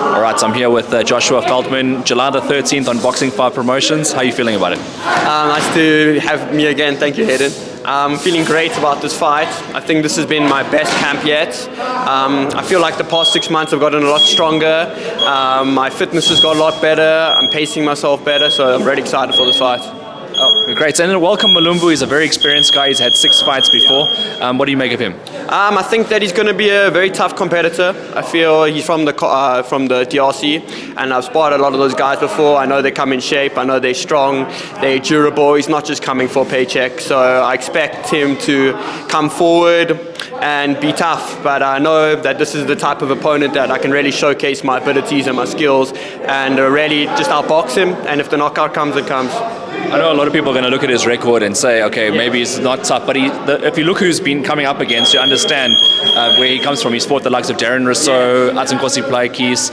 All right, so I'm here with Joshua Feldman, July the 13th on Boxing 5 Promotions. How are you feeling about it? Nice to have me again. Thank you, Hayden. I'm feeling great about this fight. I think this has been my best camp yet. I feel like the past 6 months I've gotten a lot stronger. My fitness has got a lot better. I'm pacing myself better, so I'm really excited for this fight. Oh, great. And Welcome Malumbu is a very experienced guy. He's had 6 fights before. What do you make of him? I think that he's going to be a very tough competitor. I feel he's from the DRC, and I've sparred a lot of those guys before. I know they come in shape. I know they're strong. They're durable. He's not just coming for a paycheck. So I expect him to come forward and be tough. But I know that this is the type of opponent that I can really showcase my abilities and my skills and really just outbox him. And if the knockout comes, it comes. I know a lot of people are going to look at his record and say, okay, maybe he's not tough, but if you look who's been coming up against, you understand where he comes from. He's fought the likes of Darren Rousseau, Atsinkosi Plaikis.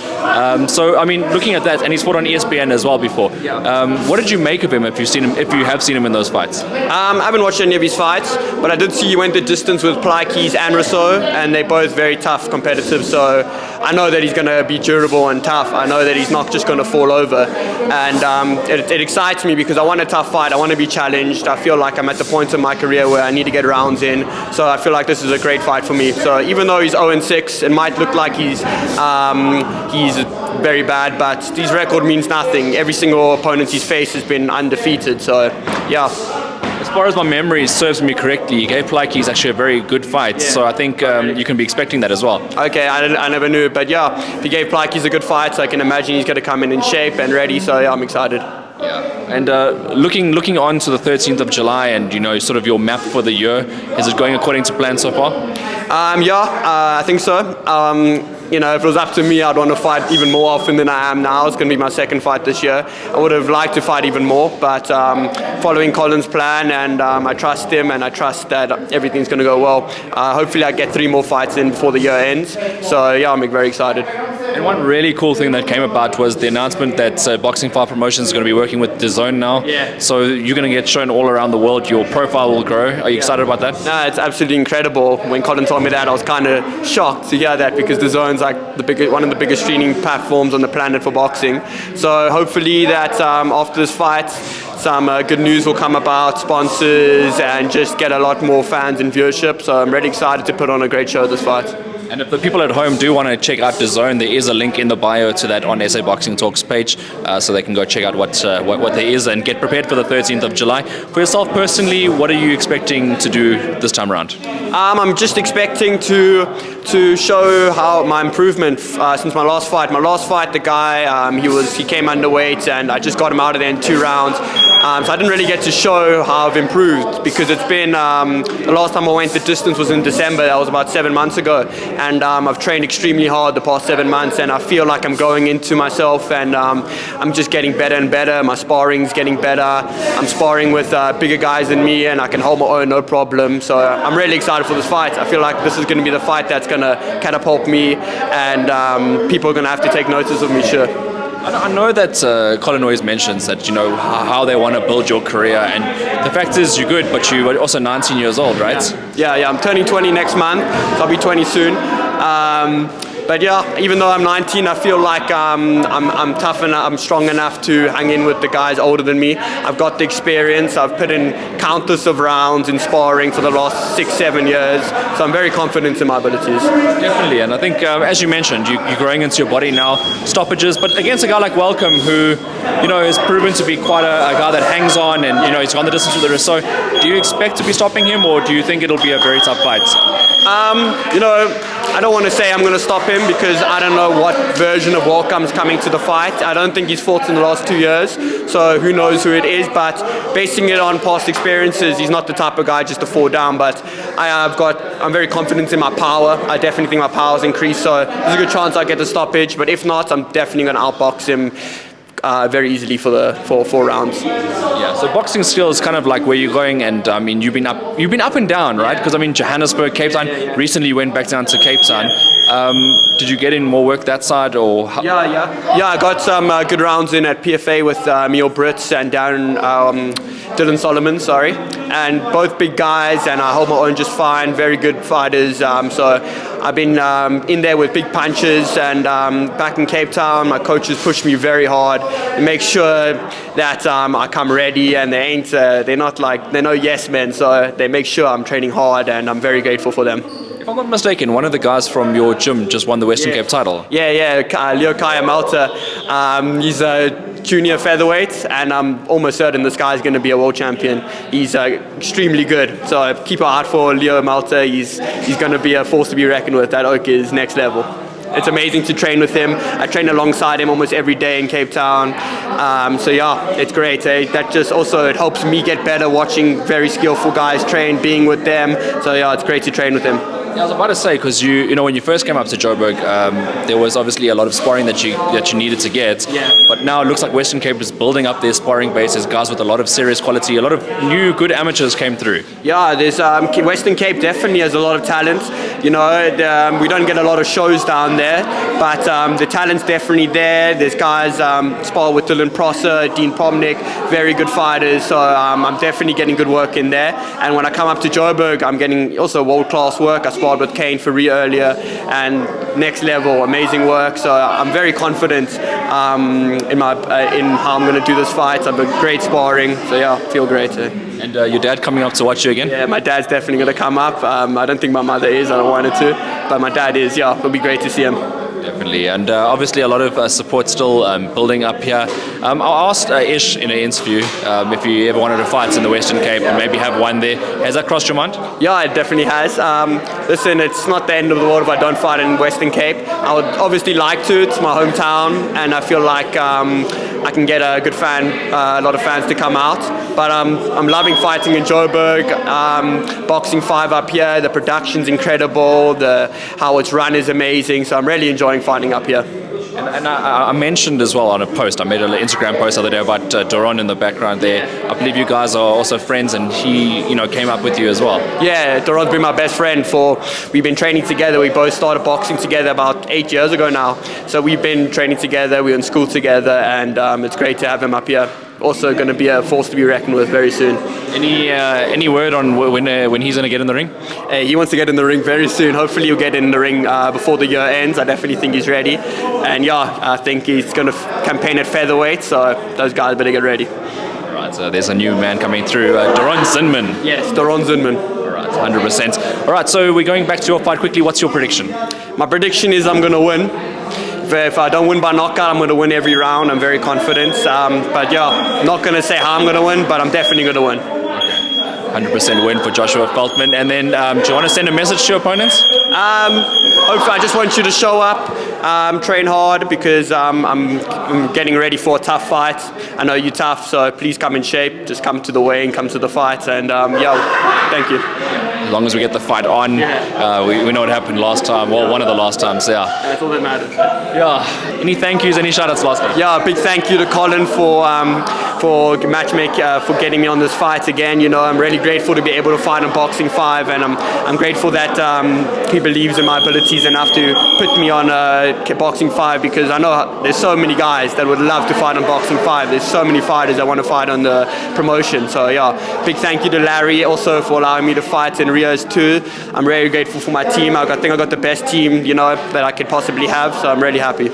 So, I mean, looking at that, and he's fought on ESPN as well before. What did you make of him if you have seen him in those fights? I haven't watched any of his fights, but I did see he went the distance with Plaikis and Rousseau, and they're both very tough competitive, so I know that he's going to be durable and tough. I know that he's not just going to fall over, and it excites me because I want a tough fight. I want to be challenged. I feel like I'm at the point in my career where I need to get rounds in, so I feel like this is a great fight for me. So even though he's 0-6, it might look like he's very bad, but his record means nothing. Every single opponent he's faced has been undefeated, so yeah. As far as my memory serves me correctly, he gave Plaikis actually a very good fight, so I think you can be expecting that as well. Okay, I never knew, but yeah, if he gave Plaikis a good fight, so I can imagine he's going to come in shape and ready, so yeah, I'm excited. Yeah. And looking on to the 13th of July and, sort of your map for the year, is it going according to plan so far? I think so. If it was up to me, I'd want to fight even more often than I am now. It's going to be my second fight this year. I would have liked to fight even more, but following Colin's plan, and I trust him, and I trust that everything's going to go well. Hopefully I get 3 more fights in before the year ends. So yeah, I'm very excited. And one really cool thing that came about was the announcement that Boxing 5 Promotions is going to be working with Dazn now. Yeah. So you're going to get shown all around the world. Your profile will grow. Are you excited about that? No, it's absolutely incredible. When Colin told me that, I was kind of shocked to hear that because Dazn's like one of the biggest streaming platforms on the planet for boxing. So hopefully that after this fight, some good news will come about, sponsors, and just get a lot more fans and viewership. So I'm really excited to put on a great show this fight. And if the people at home do want to check out Dazn, there is a link in the bio to that on SA Boxing Talks page, so they can go check out what there is and get prepared for the 13th of July. For yourself personally, what are you expecting to do this time around? I'm just expecting to show how my improvement since my last fight. My last fight, the guy, he came underweight, and I just got him out of there in 2 rounds. So I didn't really get to show how I've improved because it's been, the last time I went the distance was in December. That was about 7 months ago. And I've trained extremely hard the past 7 months, and I feel like I'm going into myself, and I'm just getting better and better. My sparring's getting better. I'm sparring with bigger guys than me, and I can hold my own no problem. So I'm really excited for this fight. I feel like this is going to be the fight that's going to catapult me, and people are going to have to take notice of me, sure. I know that Colin always mentions that, how they want to build your career, and the fact is you're good, but you're also 19 years old, right? Yeah, I'm turning 20 next month, so I'll be 20 soon. But yeah, even though I'm 19, I feel like I'm tough enough, I'm strong enough to hang in with the guys older than me. I've got the experience. I've put in countless of rounds in sparring for the last 6-7 years, so I'm very confident in my abilities. Definitely, and I think as you mentioned, you're growing into your body now. Stoppages, but against a guy like Welcome, who is proven to be quite a guy that hangs on, and he's gone the distance with the Rousseau. Do you expect to be stopping him, or do you think it'll be a very tough fight? I don't want to say I'm going to stop him because I don't know what version of Welcome's coming to the fight. I don't think he's fought in the last 2 years, so who knows who it is, but basing it on past experiences, he's not the type of guy just to fall down, but I'm very confident in my power. I definitely think my power's increased, so there's a good chance I get the stoppage, but if not, I'm definitely going to outbox him very easily for 4 rounds. Yeah, so boxing skills is kind of like where you're going, and I mean you've been up and down, right? Because I mean Johannesburg, Cape Town. Recently you went back down to Cape Town. Did you get in more work that side, or? Yeah. I got some good rounds in at PFA with Emil Brits and Dylan Solomon, and both big guys, and I hold my own just fine. Very good fighters. So I've been in there with big punches, and back in Cape Town, my coaches push me very hard to make sure that I come ready, and they're no yes men, so they make sure I'm training hard, and I'm very grateful for them. If I'm not mistaken, one of the guys from your gym just won the Western Cape title. Yeah, Leo Kaya Malta. He's a junior featherweight, and I'm almost certain this guy's going to be a world champion. He's extremely good, so keep an eye out for Leo Malta. He's going to be a force to be reckoned with. That oak is next level. It's amazing to train with him. I train alongside him almost every day in Cape Town. So yeah, it's great. That just also, it helps me get better watching very skillful guys train, being with them. So yeah, it's great to train with him. Yeah, I was about to say, because you know when you first came up to Joburg, there was obviously a lot of sparring that you needed to get. Yeah. But now it looks like Western Cape is building up their sparring base. There's guys with a lot of serious quality. A lot of new good amateurs came through. Yeah, there's Western Cape definitely has a lot of talent. You know, we don't get a lot of shows down there, but the talent's definitely there. There's guys spar with Dylan Prosser, Dean Pomnick, very good fighters. So I'm definitely getting good work in there. And when I come up to Joburg, I'm getting also world-class work. I sparred with Kane Ferree earlier, and next level, amazing work. So I'm very confident in how I'm going to do this fight. I've been great sparring, so yeah, feel great. And your dad coming up to watch you again? Yeah, my dad's definitely going to come up. I don't think my mother is. I don't want her to, but my dad is. Yeah, it'll be great to see him. Definitely, and obviously a lot of support still building up here. I asked Ish in an interview if he ever wanted to fight in the Western Cape and maybe have one there. Has that crossed your mind? Yeah, it definitely has. Listen, it's not the end of the world if I don't fight in Western Cape. I would obviously like to. It's my hometown, and I feel like I can get a good a lot of fans to come out. But I'm loving fighting in Joburg. Boxing 5 up here. The production's incredible. How it's run is amazing. So I'm really enjoying fighting up here. And I mentioned as well on a post, I made an Instagram post the other day about Dazn in the background there. I believe you guys are also friends, and he came up with you as well. Yeah, Dazn's been my best friend we've been training together. We both started boxing together about 8 years ago now. So we've been training together, we were in school together, and it's great to have him up here. Also going to be a force to be reckoned with very soon. Any word on when he's going to get in the ring? He wants to get in the ring very soon. Hopefully he'll get in the ring before the year ends. I definitely think he's ready. And yeah, I think he's going to campaign at featherweight, so those guys better get ready. All right, so there's a new man coming through, Dazn. Yes, Dazn. All right, 100%. All right, so we're going back to your fight quickly. What's your prediction? My prediction is I'm going to win. If I don't win by knockout, I'm going to win every round. I'm very confident. But yeah, not going to say how I'm going to win, but I'm definitely going to win. 100% win for Joshua Feldman. And then do you want to send a message to your opponents? Hopefully, I just want you to show up, train hard, because I'm getting ready for a tough fight. I know you're tough, so please come in shape. Just come to the weigh and come to the fight. And yeah, thank you. As long as we get the fight on, we know what happened last time. Well, one of the last times, yeah. That's all that matters. Yeah. Any thank yous, any shout outs last time? Yeah, a big thank you to Colin for for getting me on this fight again. You know, I'm really grateful to be able to fight on Boxing 5, and I'm grateful that he believes in my abilities enough to put me on Boxing 5, because I know there's so many guys that would love to fight on Boxing 5. There's so many fighters that want to fight on the promotion. So yeah, big thank you to Larry also for allowing me to fight in Rio's too. I'm very grateful for my team. I think I got the best team, you know, that I could possibly have. So I'm really happy.